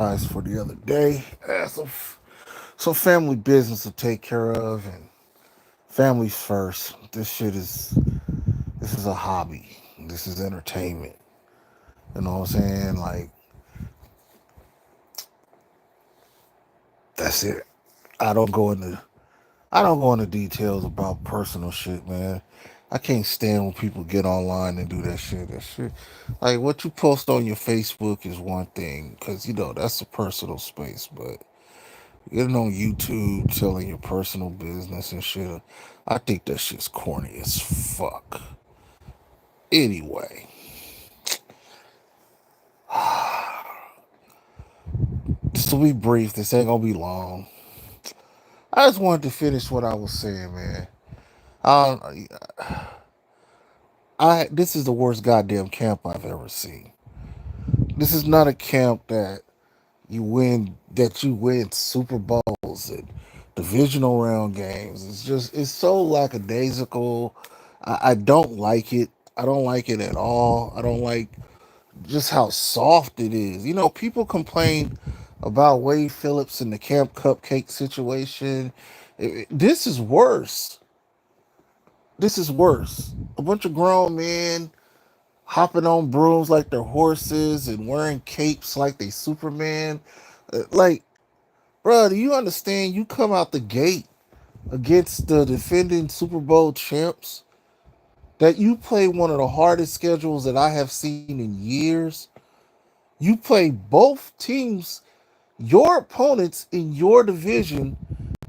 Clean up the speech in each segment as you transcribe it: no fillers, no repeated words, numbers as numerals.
guys for the other day. Some family business to take care of, and families first. This is a hobby. This is entertainment. You know what I'm saying? Like that's it. I don't go into I don't go into details about personal shit, man. I can't stand when people get online and do that shit. That shit, like what you post on your Facebook is one thing, because that's a personal space. But getting on YouTube telling your personal business and shit, I think that shit's corny as fuck. Anyway, just to be brief, this ain't gonna be long. I just wanted to finish what I was saying, man. I, I this is the worst goddamn camp I've ever seen. This is not a camp that you win Super Bowls and divisional round games. It's so lackadaisical. I don't like it. I don't like it at all. I don't like just how soft it is. People complain about Wade Phillips and the Camp Cupcake situation. This is worse. This is worse. A bunch of grown men hopping on brooms like they're horses and wearing capes like they Superman. Like, bro, do you understand? You come out the gate against the defending Super Bowl champs, that you play one of the hardest schedules that I have seen in years. You play both teams, your opponents in your division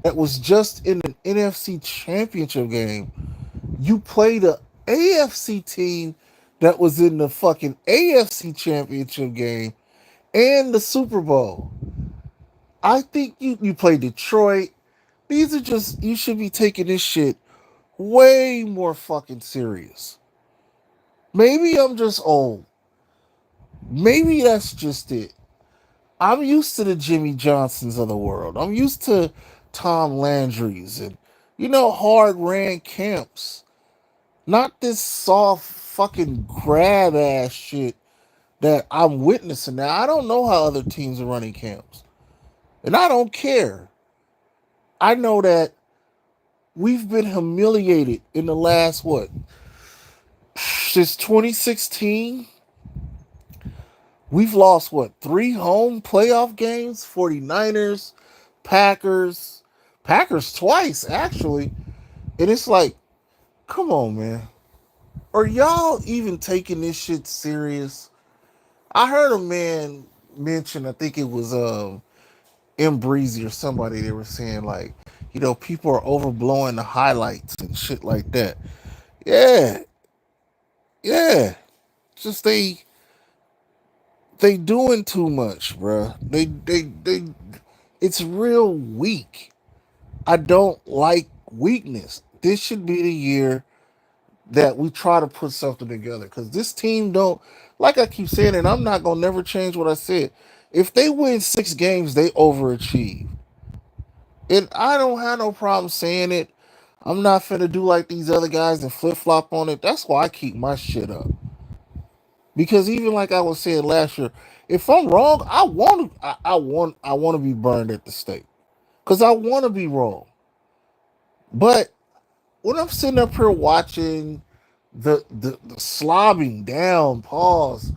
that was just in an NFC championship game. You play the AFC team that was in the fucking AFC championship game and the Super Bowl. I think you play Detroit. These are just, you should be taking this shit way more fucking serious. Maybe I'm just old. Maybe that's just it. I'm used to the Jimmy Johnsons of the world. I'm used to Tom Landry's and hard ran camps. Not this soft fucking grab ass shit that I'm witnessing now. I don't know how other teams are running camps. And I don't care. I know that we've been humiliated in the last what? Since 2016, we've lost what? 3 home playoff games? 49ers, Packers, Packers twice actually. And it's like, come on, man. Are y'all even taking this shit serious? I heard a man mention, I think it was M Breezy or somebody, they were saying like, people are overblowing the highlights and shit like that. Yeah, yeah. Just they doing too much, bruh. They it's real weak. I don't like weakness. This should be the year that we try to put something together. Cause this team don't, like I keep saying, and I'm not gonna never change what I said. If they win 6 games, they overachieve. And I don't have no problem saying it. I'm not finna do like these other guys and flip flop on it. That's why I keep my shit up. Because even like I was saying last year, if I'm wrong, I want to be burned at the stake. Cause I want to be wrong. But when I'm sitting up here watching the slobbing down pause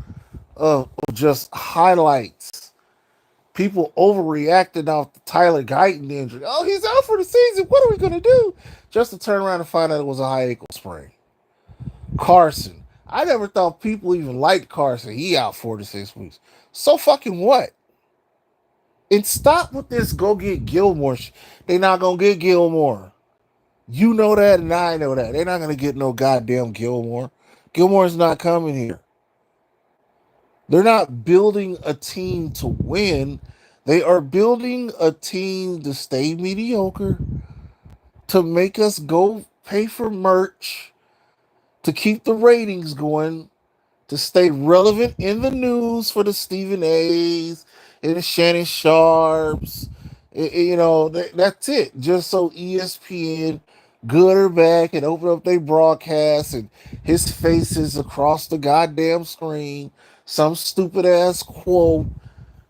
of just highlights, people overreacting off the Tyler Guyton injury. Oh, he's out for the season. What are we gonna do? Just to turn around and find out it was a high ankle sprain. Carson. I never thought people even liked Carson. He out 4 to 6 weeks. So fucking what? And stop with this go get Gilmore. They not gonna get Gilmore. You know that and I know that. They're not gonna get no goddamn Gilmore. Gilmore's not coming here. They're not building a team to win. They are building a team to stay mediocre, to make us go pay for merch, to keep the ratings going, to stay relevant in the news for the Stephen A's and the Shannon Sharps. That's it. Just so ESPN, good or bad, can open up their broadcast and his face is across the goddamn screen. Some stupid ass quote.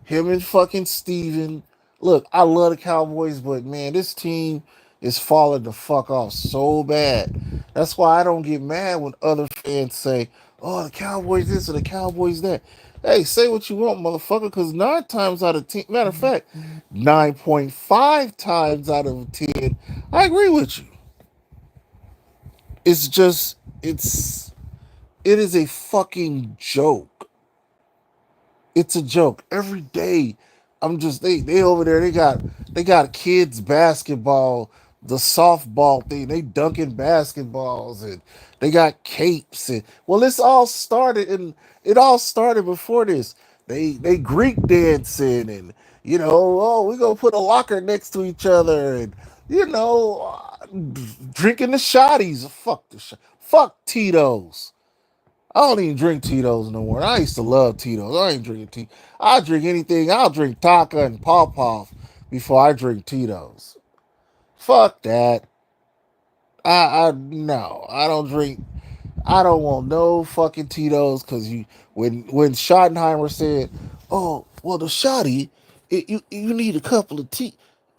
Him and fucking Steven. Look, I love the Cowboys, but man, this team is falling the fuck off so bad. That's why I don't get mad when other fans say, "Oh, the Cowboys this or the Cowboys that." Hey, say what you want, motherfucker, because 9 times out of 10, matter of fact, 9.5 times out of 10, I agree with you. It's just, it is a fucking joke. It's a joke every day. I'm just they over there. They got kids basketball, the softball thing. They dunking basketballs and they got capes and well, it all started before this. They Greek dancing and oh we gonna put a locker next to each other and you know drinking the shotties. Fuck Tito's. I don't even drink Tito's no more. I used to love Tito's. I ain't drinking Tito's. I drink anything. I'll drink Taka and Paw Paw before I drink Tito's. Fuck that. I no. I don't drink. I don't want no fucking Tito's because when Schottenheimer said, "Oh well, the shotty, you need a couple of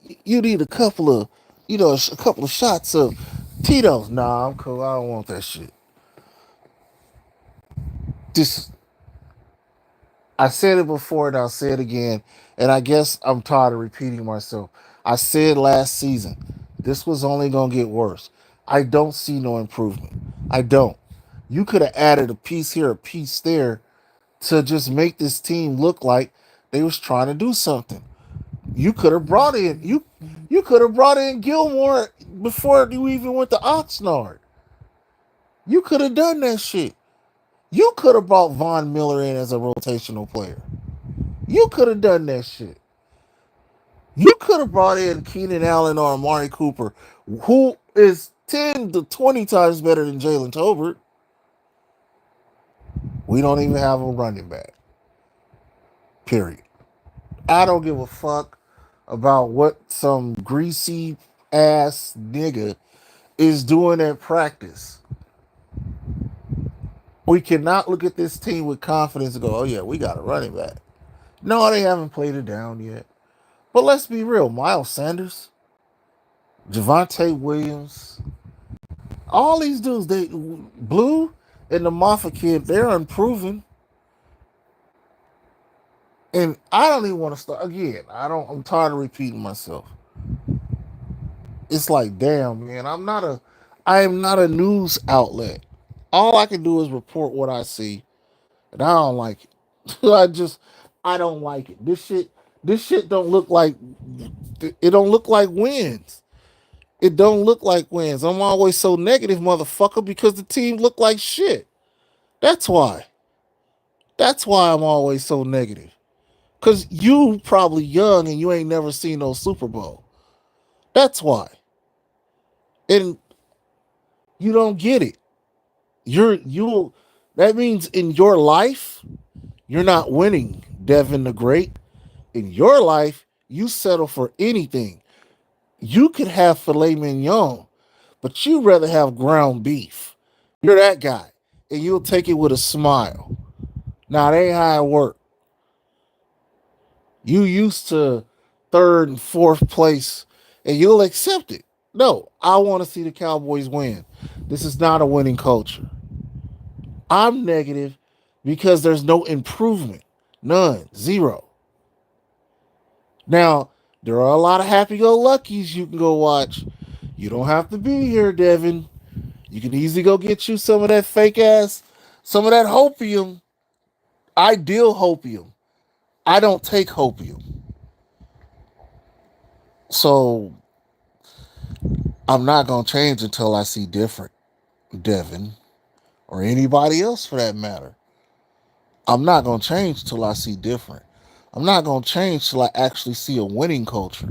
you need a couple of a couple of shots of Tito's." Nah, I'm cool. I don't want that shit. This I said it before and I'll say it again. And I guess I'm tired of repeating myself. I said last season, this was only going to get worse. I don't see no improvement. I don't. You could have added a piece here, a piece there to just make this team look like they was trying to do something. You could have brought in you could have brought in Gilmore before you even went to Oxnard. You could have done that shit. You could have brought Von Miller in as a rotational player. You could have done that shit. You could have brought in Keenan Allen or Amari Cooper, who is 10 to 20 times better than Jalen Tolbert. We don't even have a running back. Period. I don't give a fuck about what some greasy ass nigga is doing at practice. We cannot look at this team with confidence and go, oh yeah, we got a running back. No, they haven't played it down yet. But let's be real. Miles Sanders, Javonte Williams, all these dudes, they Blue and the Mafia kid, they're unproven. And I don't even want to start again. I'm tired of repeating myself. It's like, damn, man, I am not a news outlet. All I can do is report what I see. And I don't like it. I don't like it. This shit don't look like it don't look like wins. It don't look like wins. I'm always so negative, motherfucker, because the team look like shit. That's why. That's why I'm always so negative. Cause you probably young and you ain't never seen no Super Bowl. That's why. And you don't get it. You that means in your life, you're not winning, Devin the Great. In your life, you settle for anything. You could have filet mignon, but you rather have ground beef. You're that guy. And you'll take it with a smile. Now, that ain't how it works. You used to third and fourth place, and you'll accept it. No, I want to see the Cowboys win. This is not a winning culture. I'm negative because there's no improvement. None. Zero. Now, there are a lot of happy go luckies you can go watch. You don't have to be here, Devin. You can easily go get you some of that fake ass, some of that hopium. I deal hopium. I don't take hopium. So I'm not going to change until I see different, Devin, or anybody else for that matter. I'm not going to change till I see different. I'm not going to change till I actually see a winning culture.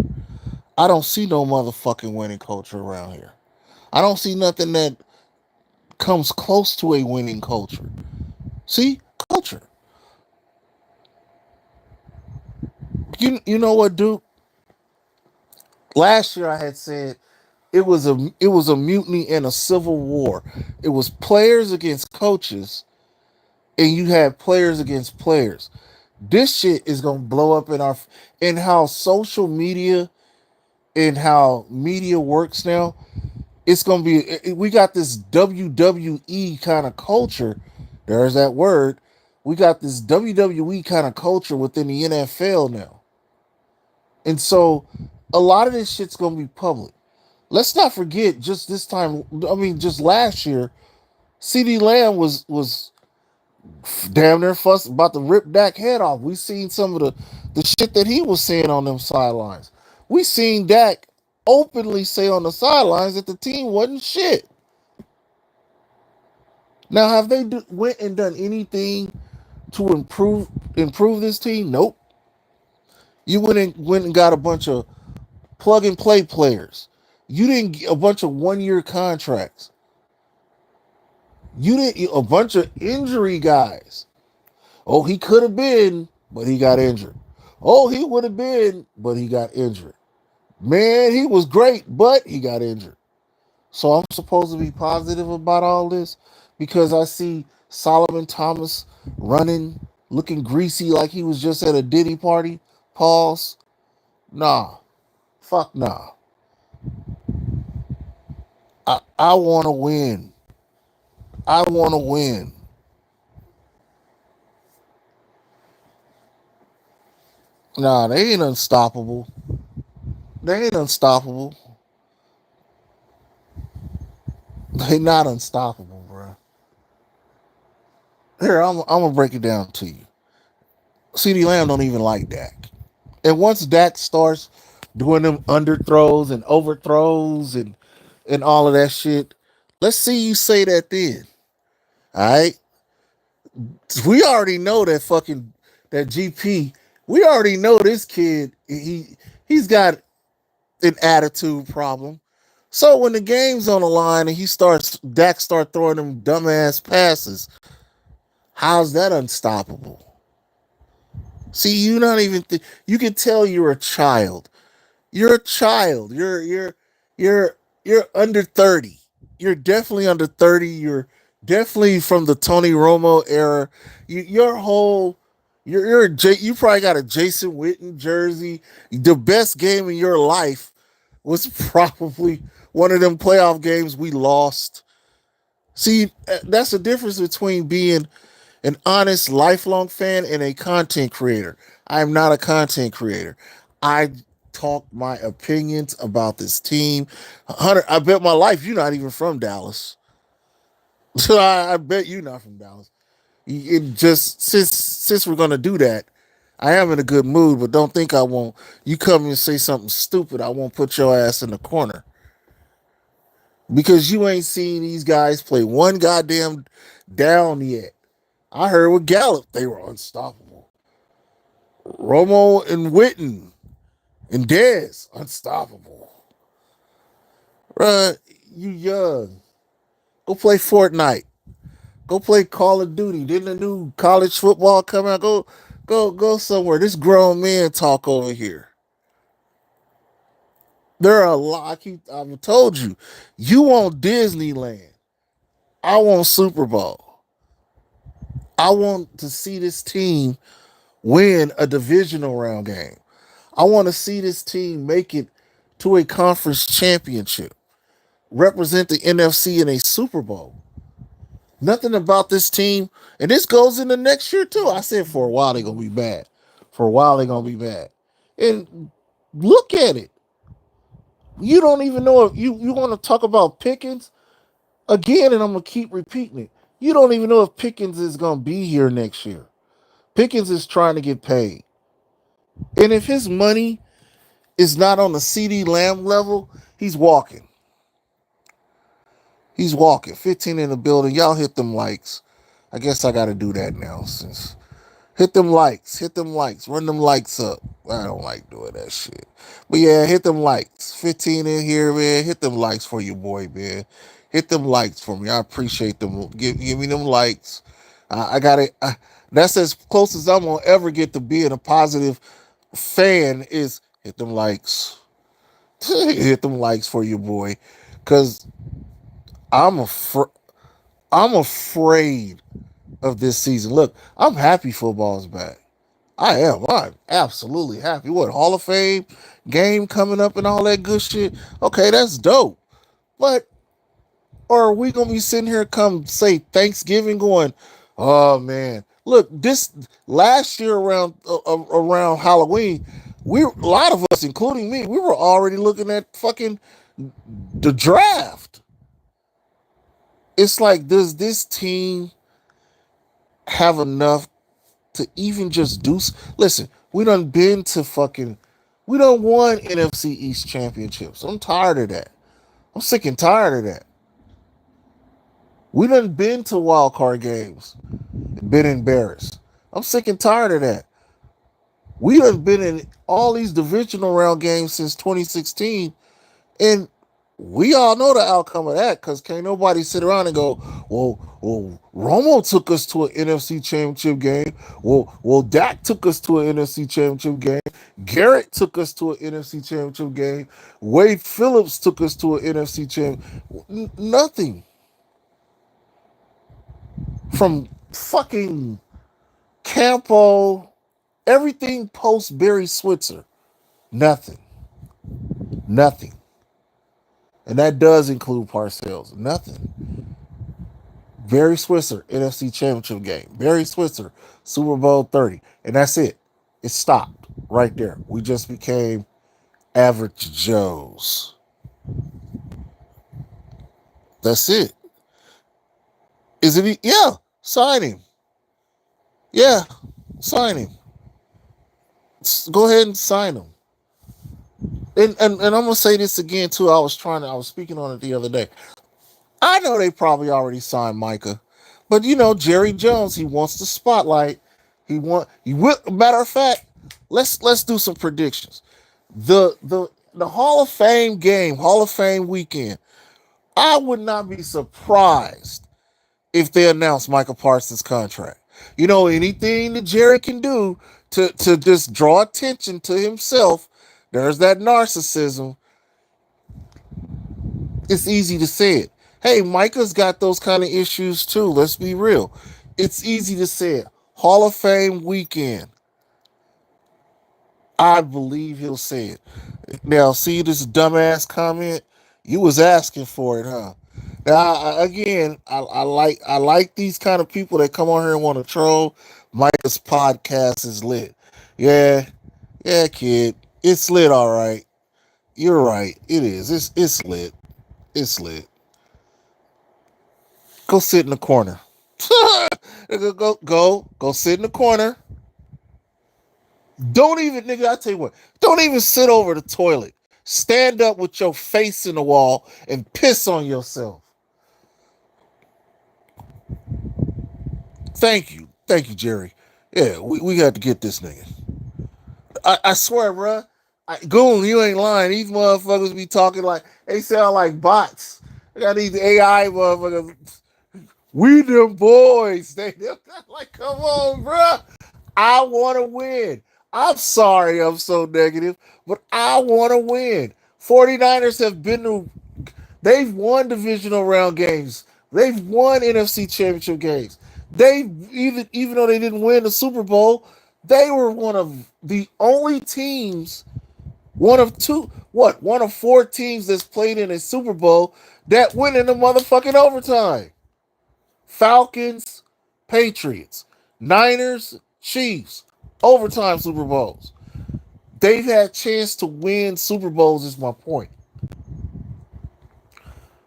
I don't see no motherfucking winning culture around here. I don't see nothing that comes close to a winning culture. See? Culture. You know what, Duke? Last year I had said it was a mutiny and a civil war. It was players against coaches, and you had players against players. This shit is gonna blow up in how social media and how media works now. It's gonna be we got this WWE kind of culture. There's that word. We got this WWE kind of culture within the NFL now, and so a lot of this shit's gonna be public. Let's not forget, just this time. I mean, just last year, CD Lamb was damn near fuss about to rip Dak head off. We seen some of the shit that he was saying on them sidelines. We seen Dak openly say on the sidelines that the team wasn't shit. Now, have they went and done anything to improve this team? Nope. You went and got a bunch of plug and play players. You didn't get a bunch of 1 year contracts. You didn't a bunch of injury guys. Oh, he could have been, but he got injured. Oh, he would have been, but he got injured. Man, he was great, but he got injured. So I'm supposed to be positive about all this because I see Solomon Thomas running, looking greasy like he was just at a Diddy party. Pause. Nah. Fuck nah. I want to win. I want to win. Nah, they ain't unstoppable. They ain't unstoppable. They not unstoppable, bro. Here, I'm gonna break it down to you. CeeDee Lamb don't even like Dak. And once Dak starts doing them underthrows and overthrows and all of that shit, let's see you say that then. All right, we already know that fucking that GP. We already know this kid. He's got an attitude problem. So when the game's on the line and Dak start throwing them dumbass passes, how's that unstoppable? See, you not even you can tell you're a child. You're a child. You're you're under 30. You're definitely under 30. You're definitely from the Tony Romo era. Your whole you probably got a Jason Witten jersey. The best game in your life was probably one of them playoff games we lost. See, that's the difference between being an honest, lifelong fan and a content creator. I am not a content creator. I talk my opinions about this team. Hunter, I bet my life you're not even from Dallas. So I bet you're not from Dallas. It just since we're gonna do that, I am in a good mood, but don't think I won't. You come and say something stupid, I won't put your ass in the corner because you ain't seen these guys play one goddamn down yet. I heard with Gallup they were unstoppable. Romo and Witten and Dez unstoppable. Bruh, you young. Go play Fortnite. Go play Call of Duty. Didn't the new college football come out? Go somewhere. This grown man talk over here. There are a lot. I've told you. You want Disneyland. I want Super Bowl. I want to see this team win a divisional round game. I want to see this team make it to a conference championship, represent the NFC in a Super Bowl. Nothing about this team, and this goes into next year too. I said for a while they're gonna be bad. For a while they're gonna be bad. And look at it. You don't even know if you want to talk about Pickens again, and I'm gonna keep repeating it. You don't even know if Pickens is gonna be here next year. Pickens is trying to get paid. And if his money is not on the CD Lamb level, he's walking. He's walking. 15 in the building. Y'all hit them likes. I guess I got to do that now since hit them likes. Hit them likes. Run them likes up. I don't like doing that shit. But yeah, hit them likes. 15 in here, man. Hit them likes for your boy, man. Hit them likes for me. I appreciate them. Give me them likes. I got it. That's as close as I'm going to ever get to being a positive fan is hit them likes. Hit them likes for your boy. Because I'm I'm afraid of this season. Look, I'm happy football's back. I am. I'm absolutely happy. What, Hall of Fame game coming up and all that good shit? Okay, that's dope. But or are we gonna be sitting here come say Thanksgiving going, oh man, look, this last year around Halloween, we a lot of us, including me, we were already looking at fucking the draft. It's like, does this team have enough to even just do? Listen, we done won NFC East championships. I'm tired of that. I'm sick and tired of that. We done been to wild card games, been embarrassed. I'm sick and tired of that. We done been in all these divisional round games since 2016, and we all know the outcome of that because can't nobody sit around and go, well, Romo took us to an NFC championship game. Well, Dak took us to an NFC championship game. Garrett took us to an NFC championship game. Wade Phillips took us to an NFC champ. Nothing from fucking Campo, everything post Barry Switzer. Nothing. Nothing. And that does include Parcells. Nothing. Barry Switzer, NFC Championship game. Barry Switzer, Super Bowl 30. And that's it. It stopped right there. We just became average Joes. That's it. Is it? Yeah. Sign him. Yeah. Sign him. Go ahead and sign him. And I'm gonna say this again too. I was speaking on it the other day. I know they probably already signed Micah, but Jerry Jones, he wants the spotlight. He will. Matter of fact, let's do some predictions. The Hall of Fame game, Hall of Fame weekend. I would not be surprised if they announce Michael Parsons' contract. Anything that Jerry can do to just draw attention to himself. There's that narcissism. It's easy to say it. Hey, Micah's got those kind of issues too. Let's be real. It's easy to say it. Hall of Fame weekend. I believe he'll say it. Now, see this dumbass comment? You was asking for it, huh? Now, I like these kind of people that come on here and want to troll. Micah's podcast is lit. Yeah, yeah, kid, it's lit. All right, you're right. It is. It's lit. It's lit. Go sit in the corner. Go sit in the corner. Don't even, nigga, I tell you what, don't even sit over the toilet. Stand up with your face in the wall and piss on yourself. Thank you. Thank you, Jerry. Yeah, we got to get this nigga. I swear, bruh. Goon, you ain't lying. These motherfuckers be talking like, they sound like bots. They got these AI motherfuckers. We them boys. They like, come on, bruh. I want to win. I'm sorry I'm so negative, but I want to win. 49ers have they've won divisional round games. They've won NFC championship games. They even though they didn't win the Super Bowl, they were one of the only teams, one of four teams that's played in a Super Bowl that went in the motherfucking overtime. Falcons, Patriots, Niners, Chiefs, overtime Super Bowls. They've had a chance to win Super Bowls, is my point.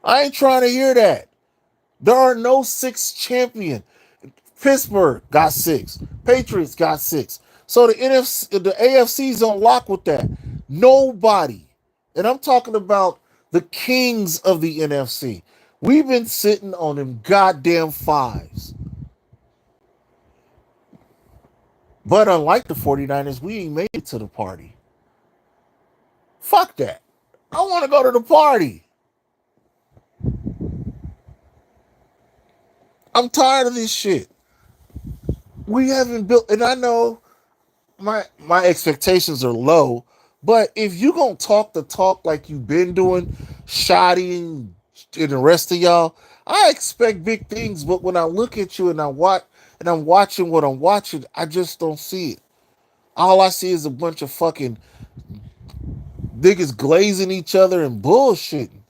I ain't trying to hear that. There are no six champion. Pittsburgh got six. Patriots got six. So the AFC's on lock with that. Nobody. And I'm talking about the kings of the NFC. We've been sitting on them goddamn fives. But unlike the 49ers, we ain't made it to the party. Fuck that. I want to go to the party. I'm tired of this shit. We haven't built, and I know my expectations are low, but if you gonna talk the talk like you've been doing, Shoddy and the rest of y'all, I expect big things. But when I look at you and I'm watching what I'm watching, I just don't see it. All I see is a bunch of fucking niggas glazing each other and bullshitting.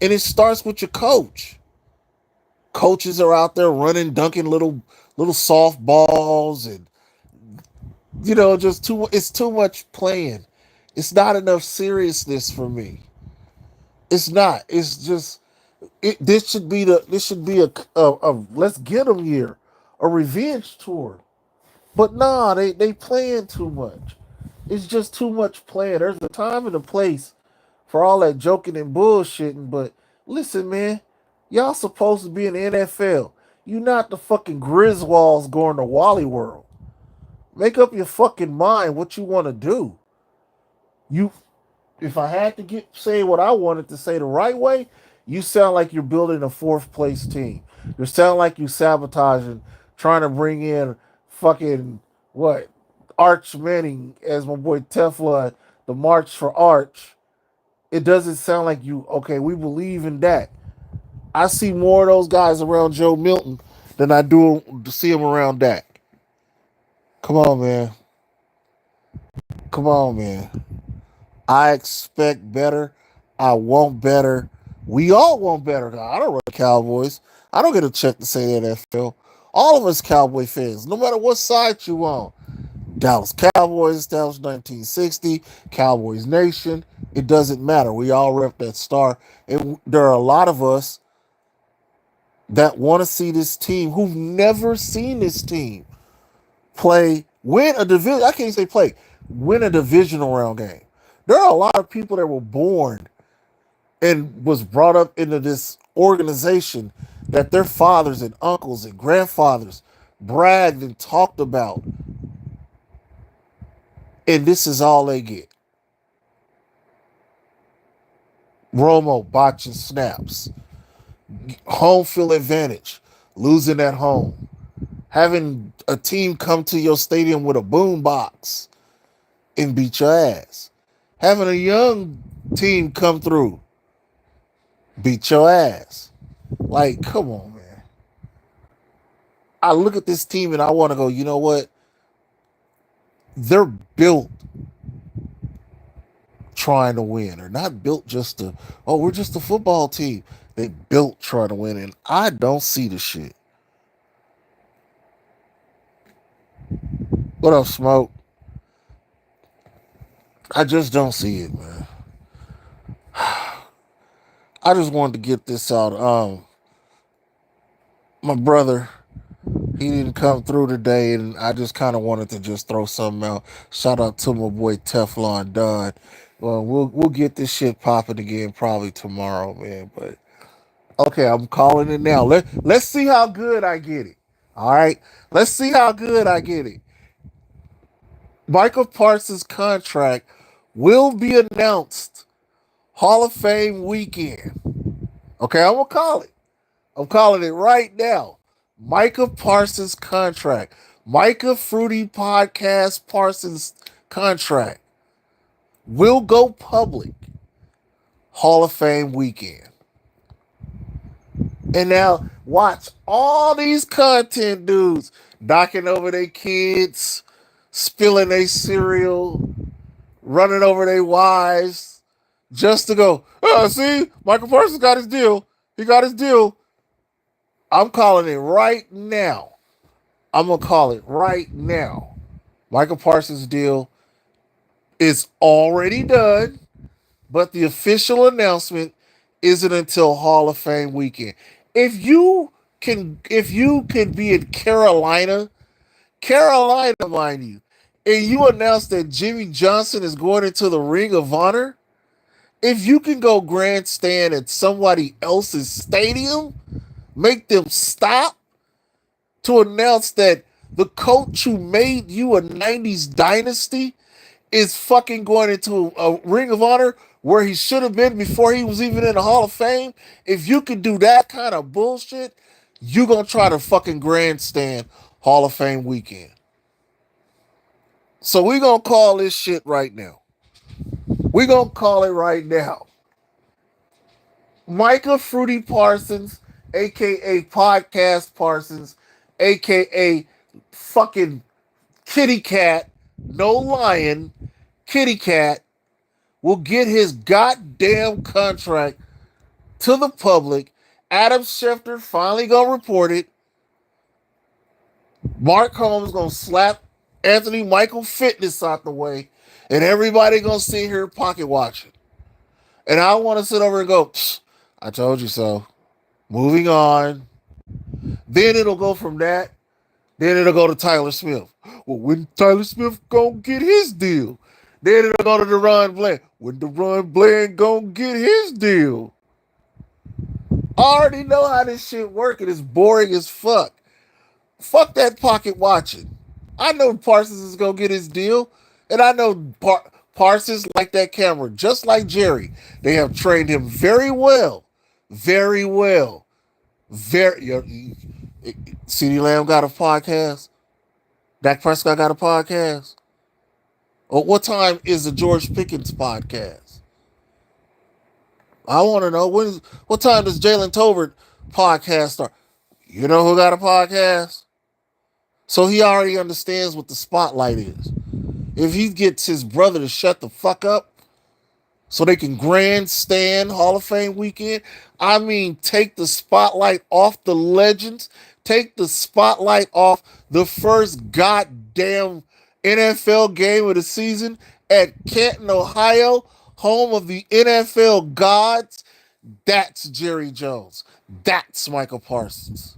And it starts with your coach. Coaches are out there running, dunking little softballs, and just too. It's too much playing. It's not enough seriousness for me. It's not. It's just this should be a let's get them year, a revenge tour. But nah, they playing too much. It's just too much playing. There's a time and a place for all that joking and bullshitting. But listen, man, y'all supposed to be in the NFL. You not the fucking Griswolds going to Wally World. Make up your fucking mind what you want to do. You, if I had to say what I wanted to say the right way, you sound like you're building a fourth place team. You sound like you sabotaging, trying to bring in fucking what Arch Manning as my boy Teflon, the March for Arch. It doesn't sound like you. Okay, we believe in that. I see more of those guys around Joe Milton than I do to see them around Dak. Come on, man. Come on, man. I expect better. I want better. We all want better. I don't run the Cowboys. I don't get a check to say the NFL. All of us Cowboy fans, no matter what side you on. Dallas Cowboys established 1960, Cowboys Nation. It doesn't matter. We all rep that star. And there are a lot of us that want to see this team who've never seen this team win a division. I can't say play, win a divisional round game. There are a lot of people that were born and was brought up into this organization that their fathers and uncles and grandfathers bragged and talked about, and this is all they get. Romo botching snaps, home field advantage, losing at home, having a team come to your stadium with a boom box and beat your ass, having a young team come through, beat your ass. Like, come on, man. I look at this team and I want to go, you know what? They're built trying to win. They're not built just to, oh, we're just a football team. They built trying to win. And I don't see the shit. What up, Smoke? I just don't see it, man. I just wanted to get this out. My brother, he didn't come through today, and I just kind of wanted to just throw something out. Shout out to my boy Teflon Don. Well, we'll get this shit popping again probably tomorrow, man. But okay, I'm calling it now. Let's see how good I get it. All right, let's see how good I get it. Michael Parsons' contract will be announced Hall of Fame weekend. Okay, I'm gonna call it. I'm calling it right now. Micah Parsons contract. Micah Fruity Podcast Parsons contract will go public Hall of Fame weekend. And now watch all these content dudes knocking over their kids, spilling their cereal, running over their wives, just to go, oh, see, Michael Parsons got his deal. He got his deal. I'm calling it right now. I'm going to call it right now. Michael Parsons' deal is already done, but the official announcement isn't until Hall of Fame weekend. If you can be in Carolina, mind you, and you announce that Jimmy Johnson is going into the Ring of Honor, if you can go grandstand at somebody else's stadium, make them stop to announce that the coach who made you a 90s dynasty is fucking going into a Ring of Honor where he should have been before he was even in the Hall of Fame. If you can do that kind of bullshit, you gonna try to fucking grandstand Hall of Fame weekend. So we gonna call this shit right now. We gonna call it right now. Micah Fruity Parsons, aka Podcast Parsons, aka fucking Kitty Cat, no lion, kitty cat will get his goddamn contract to the public. Adam Schefter finally gonna report it. Mark Holmes gonna slap Anthony Michael Fitness out the way, and everybody gonna sit here pocket watching. And I want to sit over and go, I told you so. Moving on. Then it'll go from that. Then it'll go to Tyler Smith. Well, when Tyler Smith gonna get his deal? Then it'll go to DeRon Bland. When DeRon Bland gonna get his deal? I already know how this shit works, and it's boring as fuck. Fuck that pocket watching. I know Parsons is gonna get his deal, and I know Parsons like that camera, just like Jerry. They have trained him very well, very well, very. CeeDee Lamb got a podcast. Dak Prescott got a podcast. Or what time is the George Pickens podcast? I want to know what time does Jalen Tolbert podcast start? You know who got a podcast? So he already understands what the spotlight is. If he gets his brother to shut the fuck up so they can grandstand Hall of Fame weekend, I mean, take the spotlight off the legends, take the spotlight off the first goddamn NFL game of the season at Canton, Ohio, home of the NFL gods. That's Jerry Jones. That's Michael Parsons.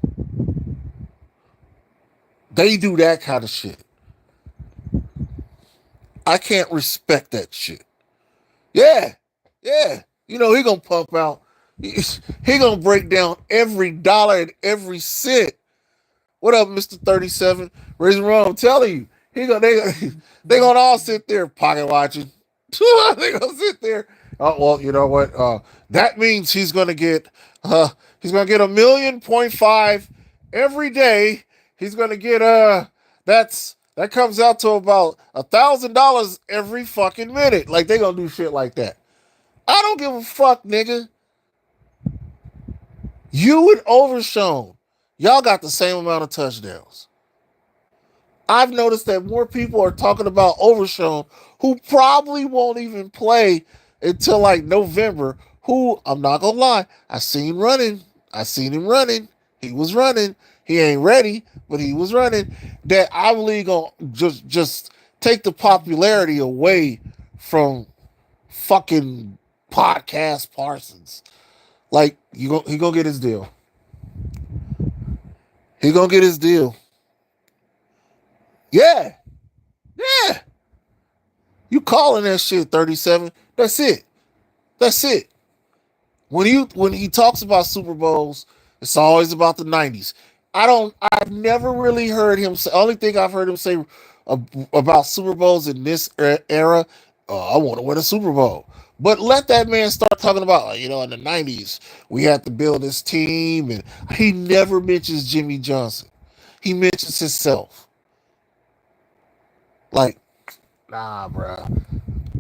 They do that kind of shit. I can't respect that shit. Yeah. You know, he gonna pump out. He gonna break down every dollar and every cent. What up, Mr. 37? Raising wrong. I'm telling you. They gonna all sit there pocket watching. They gonna sit there. Oh, well, you know what? That means he's gonna get $1.5 million every day. He's gonna get that comes out to about $1,000 every fucking minute. Like they gonna do shit like that. I don't give a fuck, nigga. You and Overshown, y'all got the same amount of touchdowns. I've noticed that more people are talking about Overshown who probably won't even play until like November. Who, I'm not gonna lie, I seen him running. He was running. He ain't ready, but he was running. That I believe gonna just take the popularity away from fucking podcast Parsons. Like he gonna get his deal. He gonna get his deal. Yeah. You calling that shit 37? That's it. When he talks about Super Bowls, it's always about the 90s. I've never really heard him say, only thing I've heard him say about Super Bowls in this era, I want to win a Super Bowl. But let that man start talking about, in the 90s, we had to build this team, and he never mentions Jimmy Johnson. He mentions himself. Like, nah, bro.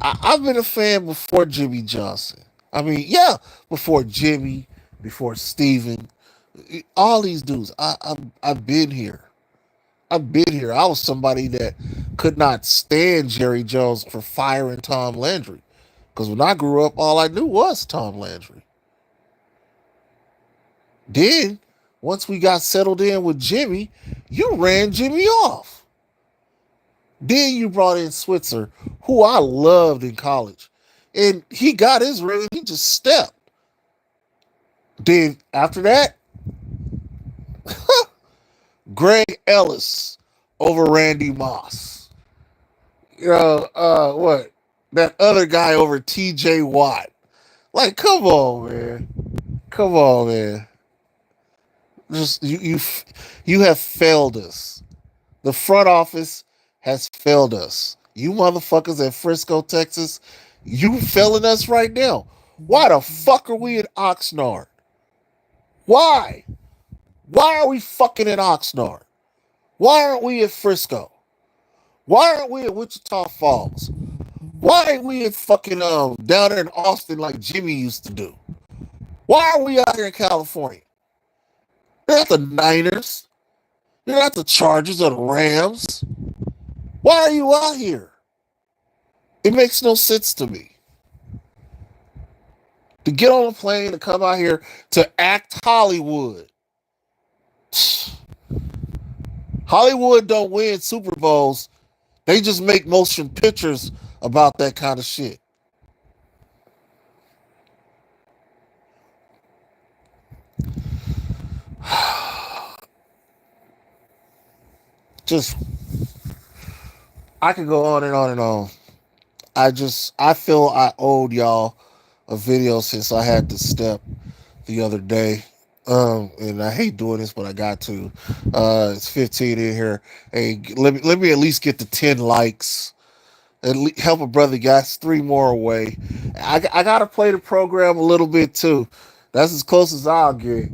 I've been a fan before Jimmy Johnson. I mean, yeah, before Jimmy, before Steven, all these dudes. I've been here. I've been here. I was somebody that could not stand Jerry Jones for firing Tom Landry. Because when I grew up, all I knew was Tom Landry. Then, once we got settled in with Jimmy, you ran Jimmy off. Then you brought in Switzer, who I loved in college. And he got his ring, he just stepped. Then, after that, Greg Ellis over Randy Moss. What? That other guy over TJ Watt. Like, come on, man. Just you have failed us. The front office has failed us. You motherfuckers at Frisco, Texas, you failing us right now. Why the fuck are we in Oxnard? Why? Why are we fucking in Oxnard? Why aren't we at Frisco? Why aren't we at Wichita Falls? Why ain't we in fucking down there in Austin like Jimmy used to do? Why are we out here in California? They're not the Niners. They're not the Chargers or the Rams. Why are you out here? It makes no sense to me. To get on a plane to come out here to act Hollywood. Hollywood don't win Super Bowls. They just make motion pictures about that kind of shit. Just, I could go on and on and on. I feel I owed y'all a video since I had to step the other day. And I hate doing this, but I got to. It's 15 in here. Hey, let me at least get to 10 likes. Help a brother, guys. 3 more away. I gotta play the program a little bit too. That's as close as I'll get.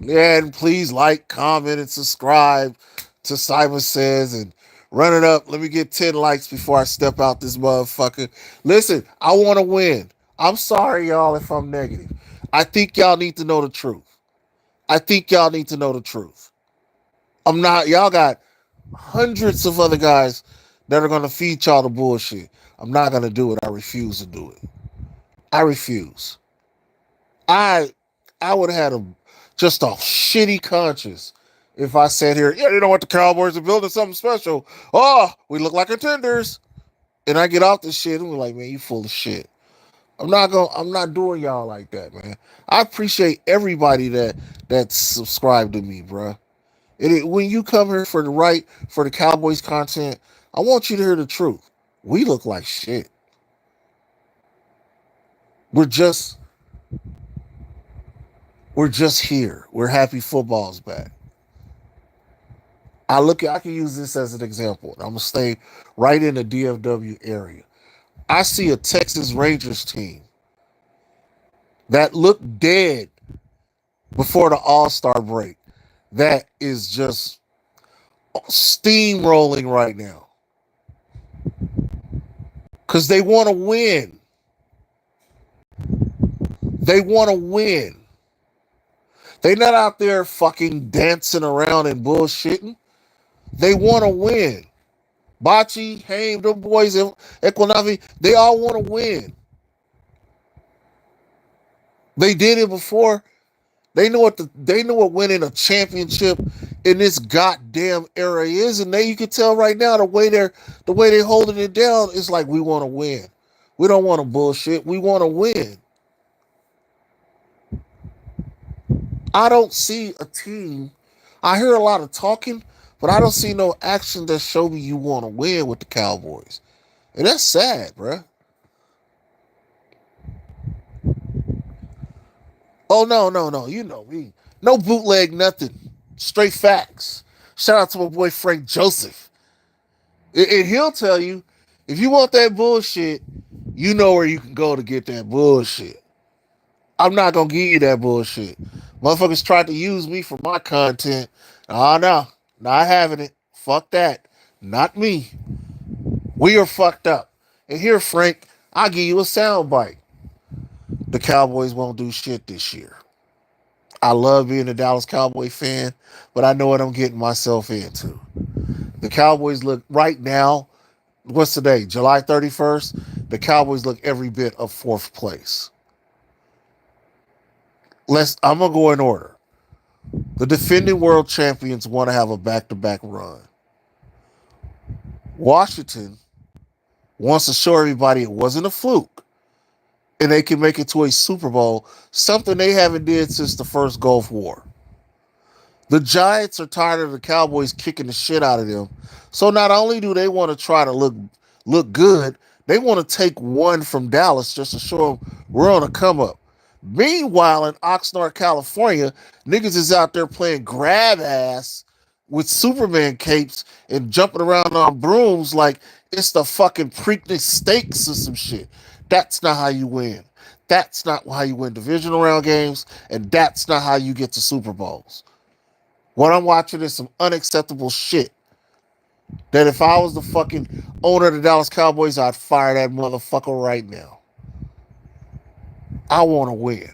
Yeah, and please like, comment, and subscribe to Simon Says and run it up. Let me get 10 likes before I step out this motherfucker. Listen, I want to win. I'm sorry, y'all, if I'm negative. I think y'all need to know the truth. I think y'all need to know the truth. I'm not, y'all got hundreds of other guys that are going to feed y'all the bullshit. I'm not going to do it. I refuse to do it. I refuse. I I would have had just a shitty conscience if I sat here, yeah, you know what, the Cowboys are building something special. Oh, we look like contenders. And I get off this shit and we're like, man, you full of shit. I'm not doing y'all like that, man. I appreciate everybody that's subscribed to me, bro. When you come here for the Cowboys content, I want you to hear the truth. We look like shit. We're just we're just here. We're happy football's back. I can use this as an example. I'm gonna stay right in the DFW area. I see a Texas Rangers team that looked dead before the All-Star break. That is just steamrolling right now. Because they want to win. They want to win. They're not out there fucking dancing around and bullshitting. They want to win. Bachi, Haim, them boys, Equinavi, they all want to win. They did it before. They know what winning a championship in this goddamn era is, and you can tell right now the way they're holding it down is like we want to win. We don't want to bullshit. We want to win. I don't see a team. I hear a lot of talking, but I don't see no action that show me you want to win with the Cowboys, and that's sad, bruh. Oh no, no, no. You know me. No bootleg, nothing. Straight facts. Shout out to my boy Frank Joseph. And he'll tell you, if you want that bullshit, you know where you can go to get that bullshit. I'm not gonna give you that bullshit. Motherfuckers tried to use me for my content. Oh no, not having it. Fuck that. Not me. We are fucked up. And here, Frank, I'll give you a sound bite. The Cowboys won't do shit this year. I love being a Dallas Cowboy fan, but I know what I'm getting myself into. The Cowboys look right now, what's today? July 31st. The Cowboys look every bit of 4th place. I'm gonna go in order. The defending world champions want to have a back-to-back run. Washington wants to show everybody it wasn't a fluke and they can make it to a Super Bowl, something they haven't did since the first Gulf War. The Giants are tired of the Cowboys kicking the shit out of them. So not only do they want to try to look good, they want to take one from Dallas just to show them we're on a come up. Meanwhile, in Oxnard, California, niggas is out there playing grab ass with Superman capes and jumping around on brooms like it's the fucking Preakness Stakes or some shit. That's not how you win. That's not how you win divisional round games, and that's not how you get to Super Bowls. What I'm watching is some unacceptable shit that if I was the fucking owner of the Dallas Cowboys, I'd fire that motherfucker right now. I want to win.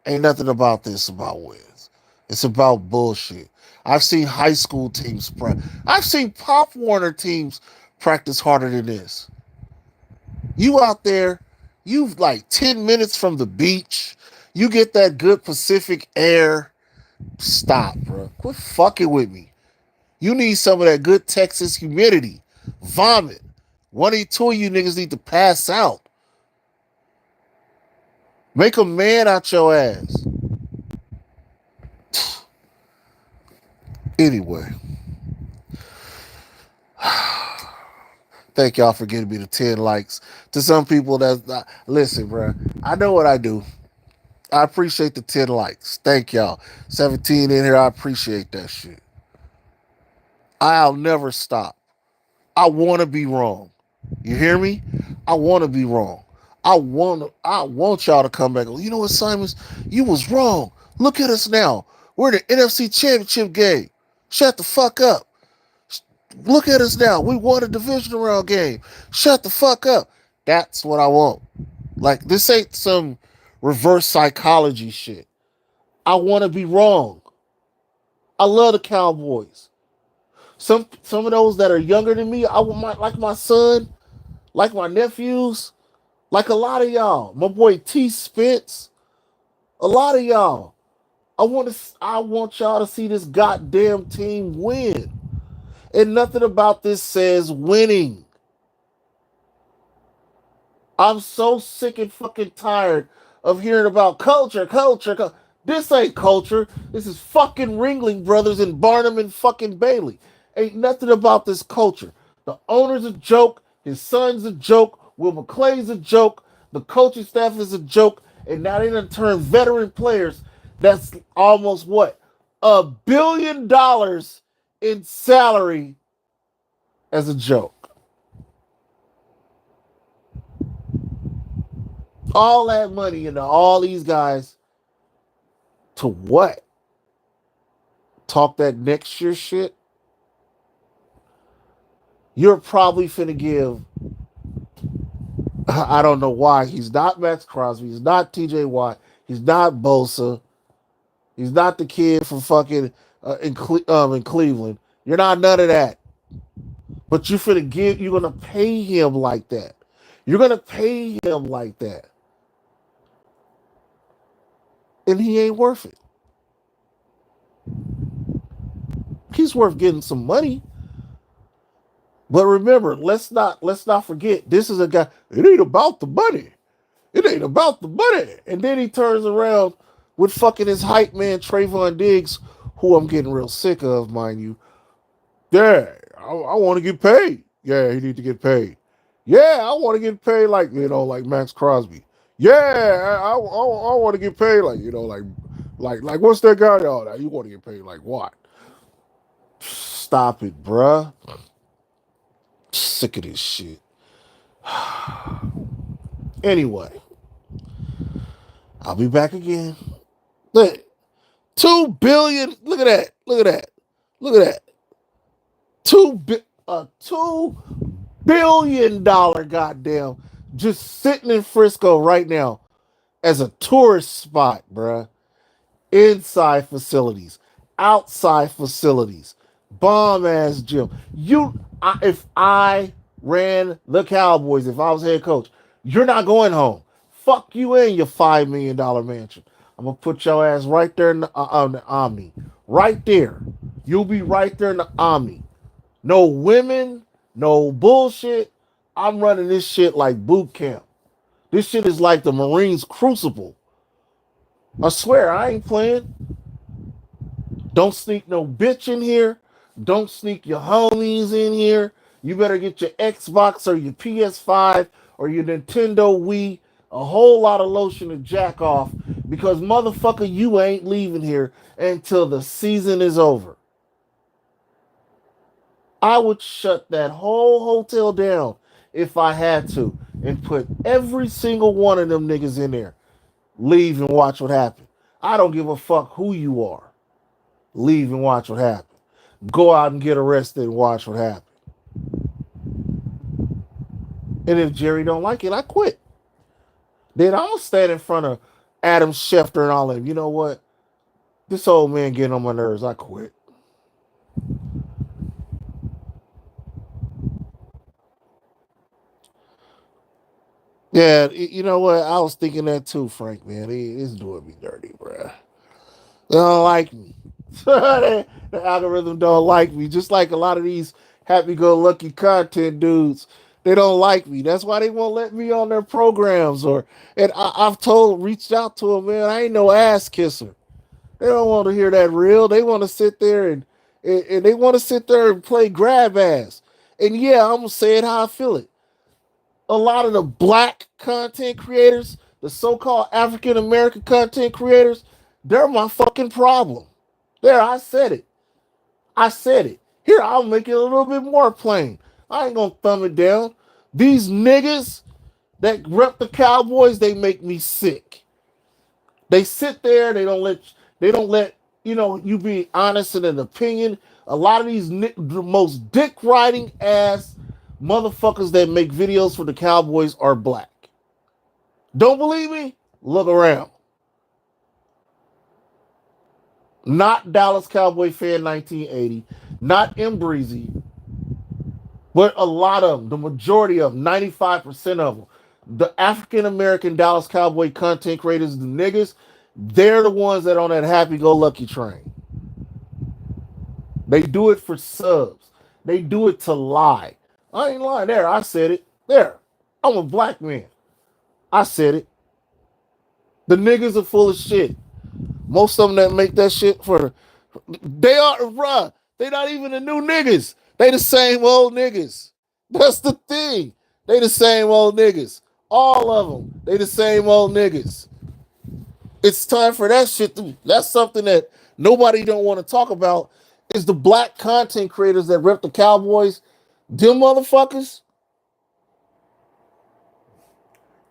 Ain't nothing about this about wins. It's about bullshit. I've seen high school teams I've seen Pop Warner teams practice harder than this. You out there, you've like 10 minutes from the beach. You get that good Pacific air. Stop, bro. Quit fucking with me. You need some of that good Texas humidity. Vomit. One of two of you niggas need to pass out. Make a man out your ass. Anyway. Thank y'all for getting me the 10 likes. To some people that's not, listen, bro. I know what I do. I appreciate the 10 likes. Thank y'all. 17 in here. I appreciate that shit. I'll never stop. I want to be wrong. You hear me? I want to be wrong. I want y'all to come back. You know what, Simons? You was wrong. Look at us now. We're in the NFC Championship game. Shut the fuck up. Look at us now. We won a divisional round game. Shut the fuck up. That's what I want. Like, this ain't some reverse psychology shit. I want to be wrong. I love the Cowboys. Some of those that are younger than me, I want like my son, like my nephews, like a lot of y'all. My boy T Spence, a lot of y'all. I want y'all to see this goddamn team win. And nothing about this says winning. I'm so sick and fucking tired of hearing about culture. This ain't culture. This is fucking Ringling Brothers and Barnum and fucking Bailey. Ain't nothing about this culture. The owner's a joke. His son's a joke. Will McClay's a joke. The coaching staff is a joke. And now they done turn veteran players. That's almost what? $1 billion in salary as a joke. All that money into all these guys to what? Talk that next year shit? You're probably finna give, I don't know why, he's not Max Crosby, he's not TJ Watt, he's not Bosa, he's not the kid from fucking in Cleveland. You're not none of that. But you're gonna pay him like that. You're gonna pay him like that. And he ain't worth it. He's worth getting some money. But remember, let's not forget, this is a guy, it ain't about the money. It ain't about the money. And then he turns around with fucking his hype man, Trayvon Diggs, who I'm getting real sick of, mind you. Yeah, I want to get paid. Yeah, he need to get paid. Yeah, I want to get paid like, like Max Crosby. Yeah, I want to get paid like, like what's that guy? Oh, you want to get paid like what? Stop it, bruh. Sick of this shit. Anyway, I'll be back again. Look, 2 billion. Look at that. Look at that. Look at that. $2 billion goddamn just sitting in Frisco right now as a tourist spot, bruh. Inside facilities, outside facilities, bomb ass gym. If I ran the Cowboys, if I was head coach, you're not going home. Fuck you and your $5 million mansion. I'm gonna put your ass right there in the Omni, right there. You'll be right there in the Omni. No women, no bullshit. I'm running this shit like boot camp. This shit is like the Marines Crucible. I swear, I ain't playing. Don't sneak no bitch in here. Don't sneak your homies in here. You better get your Xbox or your PS5 or your Nintendo Wii, a whole lot of lotion to jack off because motherfucker, you ain't leaving here until the season is over. I would shut that whole hotel down if I had to and put every single one of them niggas in there. Leave and watch what happens. I don't give a fuck who you are. Leave and watch what happens. Go out and get arrested and watch what happens. And if Jerry don't like it, I quit. Then I'll stand in front of Adam Schefter and all of them. You know what? This old man getting on my nerves. I quit. Yeah, you know what? I was thinking that too, Frank. Man, it's doing me dirty, bruh. They don't like me. The algorithm don't like me. Just like a lot of these happy-go-lucky content dudes, they don't like me. That's why they won't let me on their programs. I've reached out to them, man. I ain't no ass kisser. They don't want to hear that real. They want to sit there and they want to sit there and play grab ass. And yeah, I'm gonna say it how I feel it. A lot of the black content creators, the so-called African American content creators, they're my fucking problem. There, I said it. I said it. Here, I'll make it a little bit more plain. I ain't gonna thumb it down. These niggas that rep the Cowboys, they make me sick. They sit there, they don't let you be honest in an opinion. A lot of these the most dick riding ass motherfuckers that make videos for the Cowboys are black. Don't believe me? Look around. Not Dallas Cowboy fan 1980, not M Breezy, but a lot of them, the majority of them, 95% of them, the African American Dallas Cowboy content creators, the niggas, they're the ones that are on that happy go lucky train. They do it for subs. They do it to lie. I ain't lying. There, I said it. There. I'm a black man. I said it. The niggas are full of shit. Most of them that make that shit they are, bruh. They not even the new niggas. They the same old niggas. That's the thing. They the same old niggas. All of them. They the same old niggas. It's time for that shit. That's something that nobody don't want to talk about. Is the black content creators that rep the Cowboys? Them motherfuckers.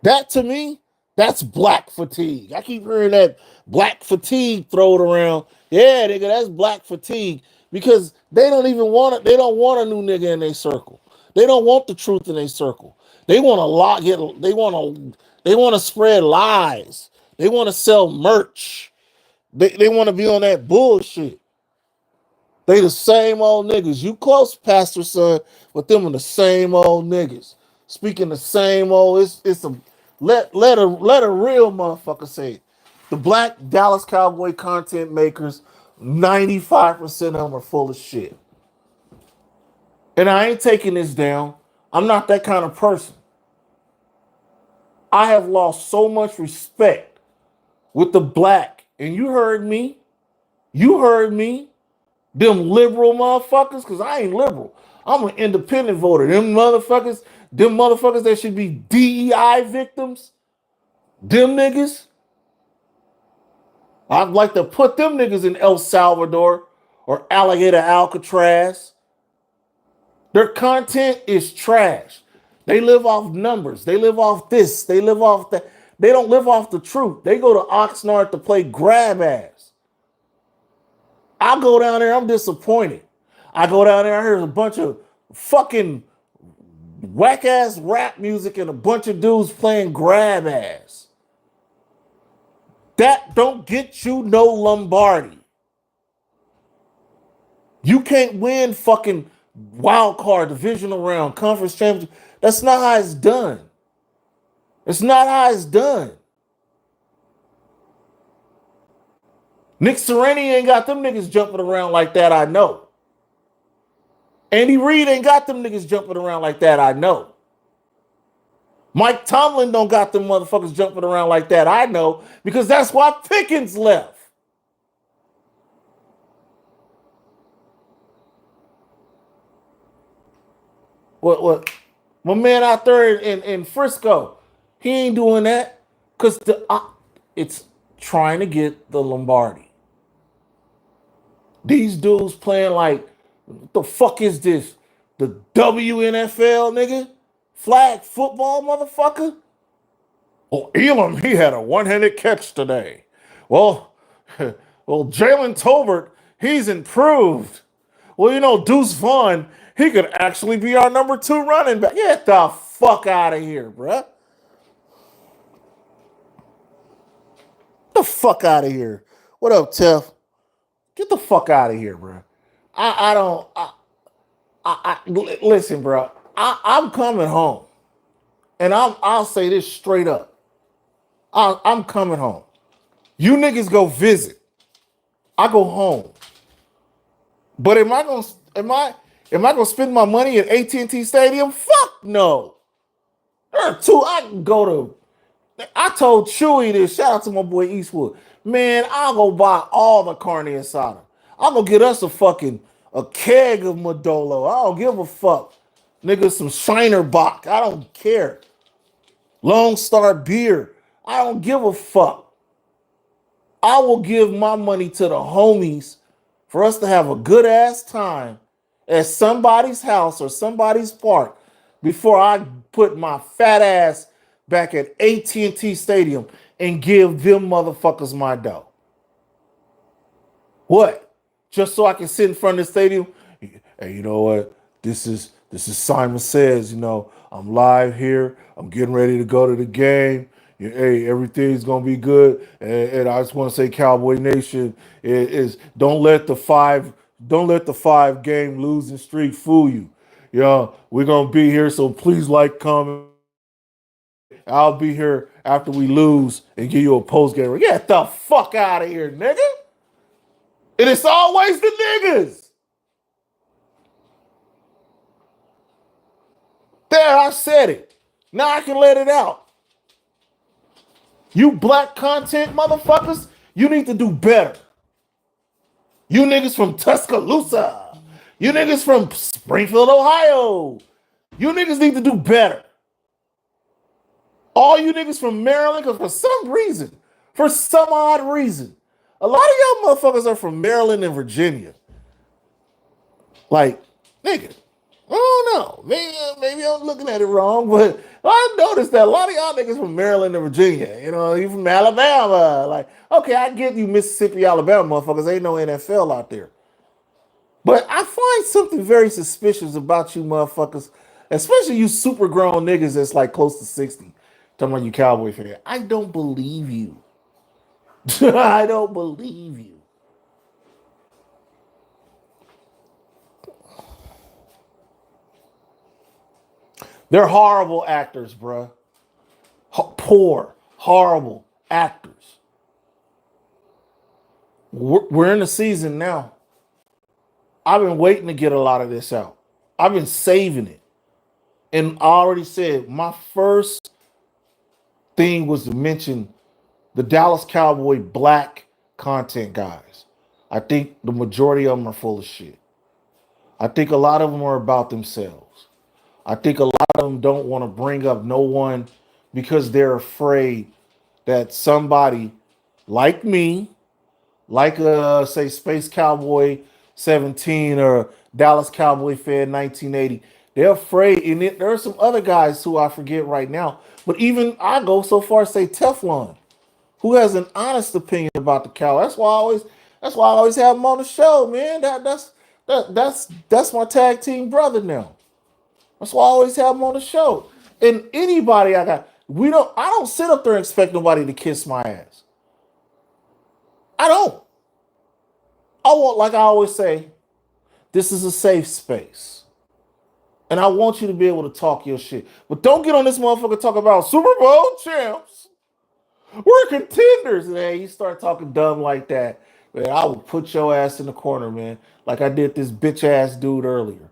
That to me, that's black fatigue. I keep hearing that black fatigue thrown around. Yeah, nigga, that's black fatigue because they don't even want it. They don't want a new nigga in their circle. They don't want the truth in their circle. They want to lot get. They want to. They want to spread lies. They want to sell merch. They want to be on that bullshit. They the same old niggas. You close, pastor son, but them are the same old niggas. Speaking the same old. It's a let a real motherfucker say it. The black Dallas Cowboy content makers, 95% of them are full of shit. And I ain't taking this down. I'm not that kind of person. I have lost so much respect with the black. And you heard me. You heard me. Them liberal motherfuckers, because I ain't liberal. I'm an independent voter. Them motherfuckers that should be DEI victims, them niggas, I'd like to put them niggas in El Salvador or Alligator Alcatraz. Their content is trash. They live off numbers. They live off this. They live off that. They don't live off the truth. They go to Oxnard to play grab ass. I go down there, I'm disappointed. I go down there, I hear a bunch of fucking whack ass rap music and a bunch of dudes playing grab ass. That don't get you no Lombardi. You can't win fucking wild card, divisional round, conference championship. That's not how it's done. It's not how it's done. Nick Sirianni ain't got them niggas jumping around like that, I know. Andy Reid ain't got them niggas jumping around like that, I know. Mike Tomlin don't got them motherfuckers jumping around like that, I know, because that's why Pickens left. What? My man out there in Frisco, he ain't doing that because it's trying to get the Lombardi. These dudes playing like, what the fuck is this? The WNFL, nigga? Flag football, motherfucker? Well, Elam, he had a one-handed catch today. Well, well, Jalen Tolbert, he's improved. Well, Deuce Vaughn, he could actually be our number 2 running back. Get the fuck out of here, bruh. Get the fuck out of here. What up, Tef? Get the fuck out of here, bruh. I don't. Listen, bro. I'm coming home, And I'll say this straight up. I'm coming home. You niggas go visit. I go home. But am I gonna spend my money at AT&T Stadium? Fuck no. There are two I can go to. I told Chewy this. Shout out to my boy Eastwood. Man, I'll go buy all the carne asada. I'll go get us a keg of Modolo. I don't give a fuck. Nigga, some Shiner Bock. I don't care. Lone Star beer. I don't give a fuck. I will give my money to the homies for us to have a good ass time at somebody's house or somebody's park before I put my fat ass back at AT&T Stadium and give them motherfuckers my dough. What? Just so I can sit in front of the stadium? Hey, you know what? This is Simon Says. I'm live here. I'm getting ready to go to the game. Hey, everything's gonna be good. And I just want to say, Cowboy Nation, is don't let the 5 game losing streak fool you. We're gonna be here, so please like, comment. I'll be here after we lose and give you a post game. Get the fuck out of here, nigga. And it's always the niggas. There, I said it. Now I can let it out. You black content motherfuckers, you need to do better. You niggas from Tuscaloosa. You niggas from Springfield, Ohio. You niggas need to do better. All you niggas from Maryland, because for some odd reason, a lot of y'all motherfuckers are from Maryland and Virginia. Like, nigga, I don't know. Maybe I'm looking at it wrong, but I noticed that a lot of y'all niggas from Maryland and Virginia. You from Alabama. Like, okay, I get you Mississippi, Alabama motherfuckers. Ain't no NFL out there. But I find something very suspicious about you motherfuckers, especially you super grown niggas that's like close to 60. Talking about you Cowboy fan. I don't believe you. I don't believe you. They're horrible actors, bruh. Poor, horrible actors. We're in the season now. I've been waiting to get a lot of this out. I've been saving it. And I already said my first thing was to mention the Dallas Cowboy black content guys. I think the majority of them are full of shit. I think a lot of them are about themselves. I think a lot of them don't want to bring up no one because they're afraid that somebody like me, like say Space Cowboy 17 or Dallas Cowboy fan 1980, they're afraid. And there are some other guys who I forget right now, but even I go so far as say Teflon, who has an honest opinion about the Cowboys. That's why I always have him on the show, man. That's my tag team brother now. That's why I always have him on the show. And anybody I don't sit up there and expect nobody to kiss my ass. I don't. I want, like I always say, this is a safe space. And I want you to be able to talk your shit. But don't get on this motherfucker talk about Super Bowl champs. We're contenders. And you start talking dumb like that, man, I will put your ass in the corner, man. Like I did this bitch ass dude earlier.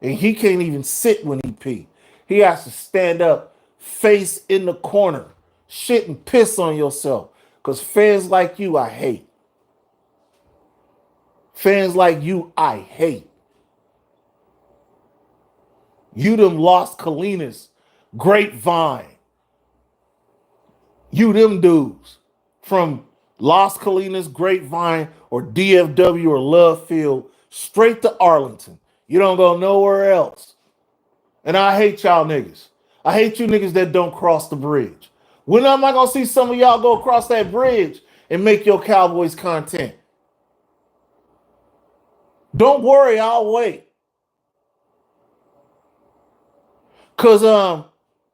And he can't even sit when he pee. He has to stand up, face in the corner, shit and piss on yourself. Because fans like you, I hate. Fans like you, I hate. You them Los Colinas, Grapevine. You them dudes from Las Colinas, Grapevine, or DFW or Love Field, straight to Arlington. You don't go nowhere else. And I hate y'all niggas. I hate you niggas that don't cross the bridge. When am I going to see some of y'all go across that bridge and make your Cowboys content? Don't worry, I'll wait. Because,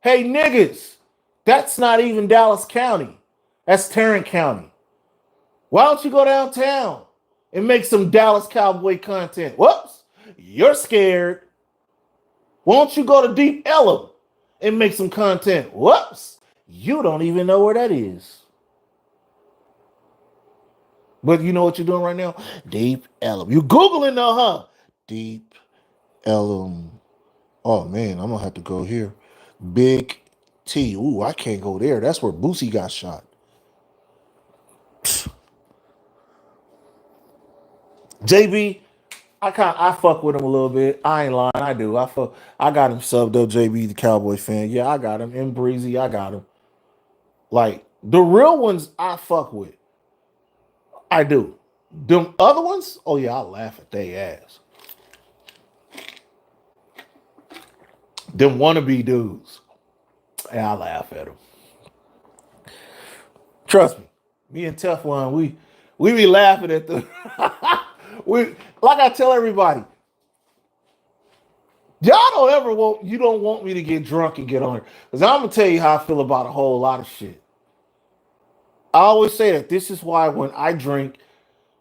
hey, niggas, that's not even Dallas County. That's Tarrant County. Why don't you go downtown and make some Dallas Cowboy content? Whoops, you're scared. Why don't you go to Deep Ellum and make some content. Whoops, you don't even know where that is. But you know what you're doing right now? Deep Ellum. You Googling though, huh? Deep Ellum. Oh man, I'm gonna have to go here. Big T. Ooh, I can't go there. That's where Boosie got shot. JB, I fuck with him a little bit. I ain't lying, I do. I got him subbed up, JB the Cowboys fan. Yeah, I got him. M Breezy, I got him. Like the real ones I fuck with. I do. Them other ones, oh yeah, I laugh at they ass. Them wannabe dudes. And I laugh at them. Trust me. Me and Teflon, we be laughing at the we like I tell everybody, y'all don't ever want you don't want me to get drunk and get on here. Because I'm gonna tell you how I feel about a whole lot of shit. I always say that this is why when I drink,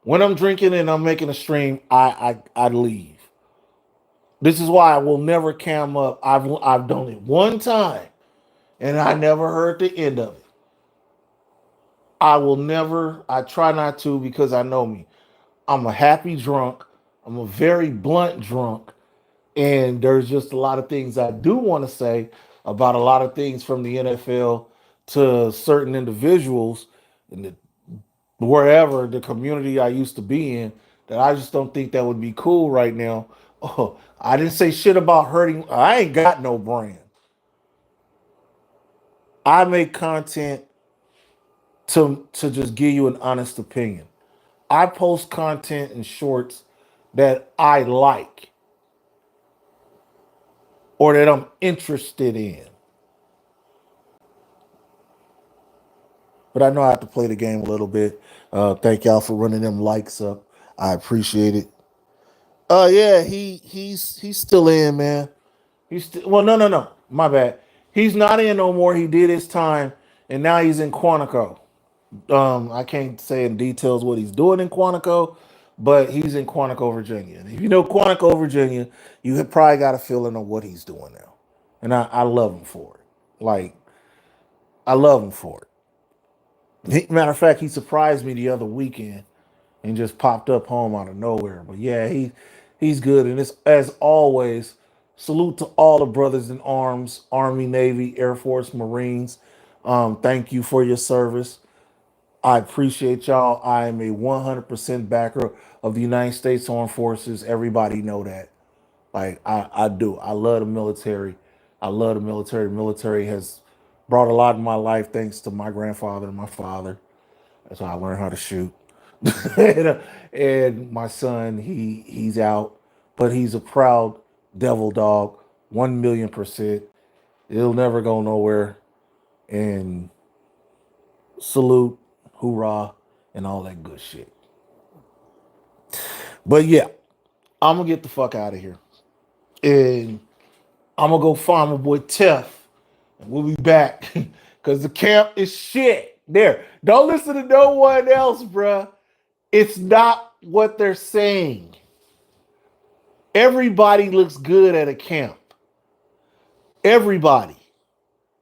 when I'm drinking and I'm making a stream, I leave. This is why I will never cam up. I've done it one time and I never heard the end of it. I will never, I try not to because I know me. I'm a happy drunk. I'm a very blunt drunk. And there's just a lot of things I do want to say about a lot of things from the NFL to certain individuals in the, wherever the community I used to be in that I just don't think that would be cool right now. Oh, I didn't say shit about hurting. I ain't got no brand. I make content to just give you an honest opinion. I post content and shorts that I like or that I'm interested in. But I know I have to play the game a little bit. Thank y'all for running them likes up. I appreciate it. Yeah, he's still in, man. He's still no. My bad. He's not in no more. He did his time, and now he's in Quantico. I can't say in details what he's doing in Quantico, but he's in Quantico, Virginia. And if you know Quantico, Virginia, you have probably got a feeling of what he's doing now. And I love him for it. Like, I love him for it. Matter of fact, he surprised me the other weekend and just popped up home out of nowhere. But yeah, he's good. And it's as always, salute to all the brothers in arms, Army, Navy, Air Force, Marines. Thank you for your service. I appreciate y'all. I am a 100% backer of the United States Armed Forces. Everybody know that. Like I do. I love the military. I love the military. The military has brought a lot in my life thanks to my grandfather and my father. That's how I learned how to shoot. And my son, he's out, but he's a proud devil dog, 1,000,000%. It'll never go nowhere. And salute, hoorah, and all that good shit. But yeah, I'm gonna get the fuck out of here. And I'm gonna go find my boy Tef. And we'll be back. Cause the camp is shit. There. Don't listen to no one else, bruh. It's not what they're saying. Everybody looks good at a camp. Everybody.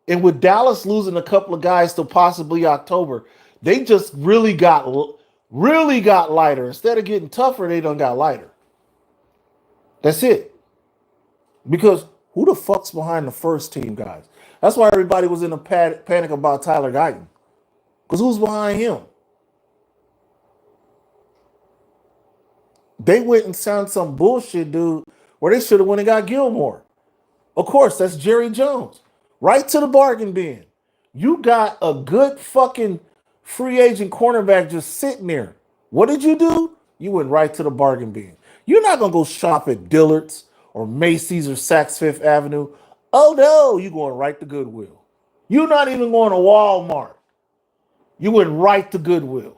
And with Dallas losing a couple of guys to possibly October, they just really got lighter. Instead of getting tougher, they done got lighter. That's it. Because who the fuck's behind the first team guys? That's why everybody was in a panic about Tyler Guyton. Because who's behind him? They went and signed some bullshit dude where they should have went and got Gilmore. Of course, that's Jerry Jones. Right to the bargain bin. You got a good fucking free agent cornerback just sitting there. What did you do? You went right to the bargain bin. You're not going to go shop at Dillard's or Macy's or Saks Fifth Avenue. Oh no, you're going right to Goodwill. You're not even going to Walmart. You went right to Goodwill.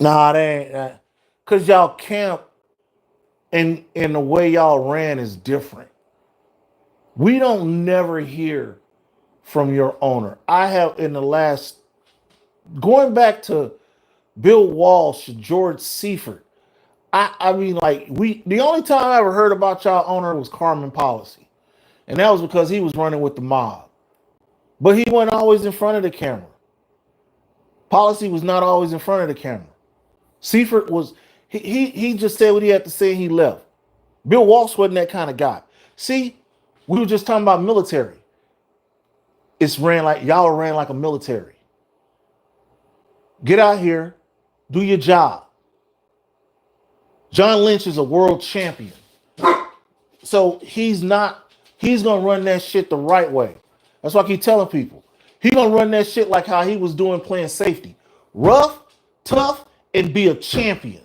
Nah, they ain't. Because y'all camp and the way y'all ran is different. We don't never hear from your owner. I have in the last going back to Bill Walsh, George Seifert. I mean, like the only time I ever heard about y'all owner was Carmen Policy, and that was because he was running with the mob. But he wasn't always in front of the camera. Policy was not always in front of the camera. Seifert was he just said what he had to say and he left. Bill Walsh wasn't that kind of guy. See, we were just talking about military. It's ran like y'all ran like a military. Get out here, do your job. John Lynch is a world champion. So he's gonna run that shit the right way. That's why I keep telling people. He's gonna run that shit like how he was doing playing safety. Rough, tough, and be a champion.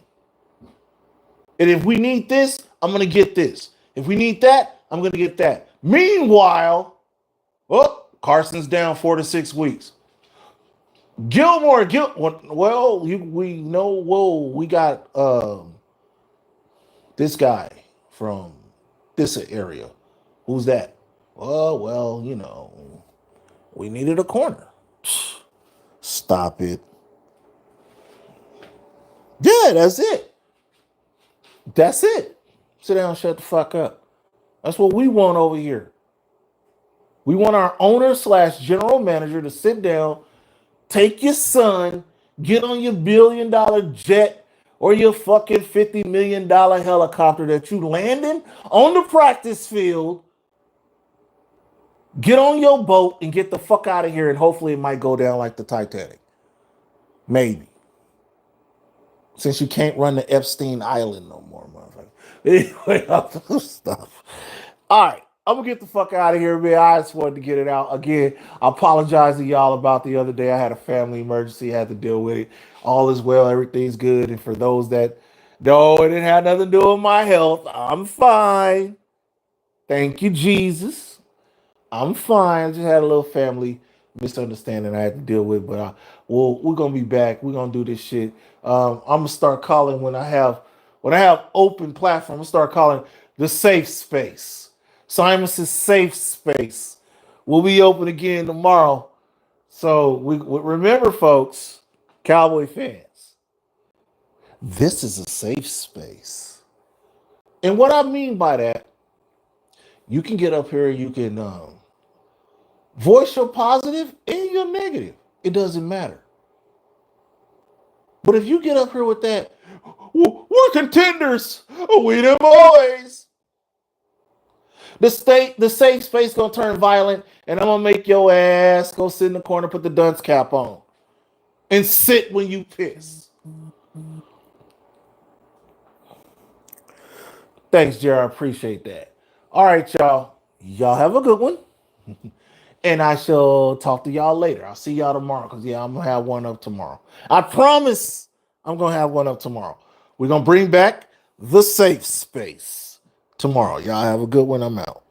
And if we need this, I'm gonna get this. If we need that, I'm gonna get that. Meanwhile, oh, Carson's down 4 to 6 weeks. Well, we know. Whoa, we got this guy from this area. Who's that? Oh, well, we needed a corner. Stop it. Yeah, that's it. That's it. Sit down and shut the fuck up. That's what we want over here. We want our owner / general manager to sit down, take your son, get on your $1 billion jet or your fucking $50 million helicopter that you landing on the practice field. Get on your boat and get the fuck out of here, and hopefully it might go down like the Titanic. Maybe. Since you can't run the Epstein Island no more, motherfucker. Anyway, stuff. All right. I'm going to get the fuck out of here, man. I just wanted to get it out. Again, I apologize to y'all about the other day. I had a family emergency. I had to deal with it. All is well. Everything's good. And for those that know it didn't have nothing to do with my health, I'm fine. Thank you, Jesus. I'm fine. I just had a little family misunderstanding I had to deal with, but we're gonna be back. We're gonna do this shit. I'm gonna start calling when I have open platform. I'm gonna start calling the safe space. Simon's safe space will be open again tomorrow. So we remember, folks, Cowboy fans, this is a safe space. And what I mean by that, you can get up here, you can voice your positive and your negative. It doesn't matter. But if you get up here with that, we're contenders. We the boys. The safe space gonna turn violent, and I'm gonna make your ass go sit in the corner, put the dunce cap on, and sit when you piss. Thanks, Jared. I appreciate that. All right, y'all. Y'all have a good one. And I shall talk to y'all later. I'll see y'all tomorrow because, I'm going to have one up tomorrow. I promise I'm going to have one up tomorrow. We're going to bring back the safe space tomorrow. Y'all have a good one. I'm out.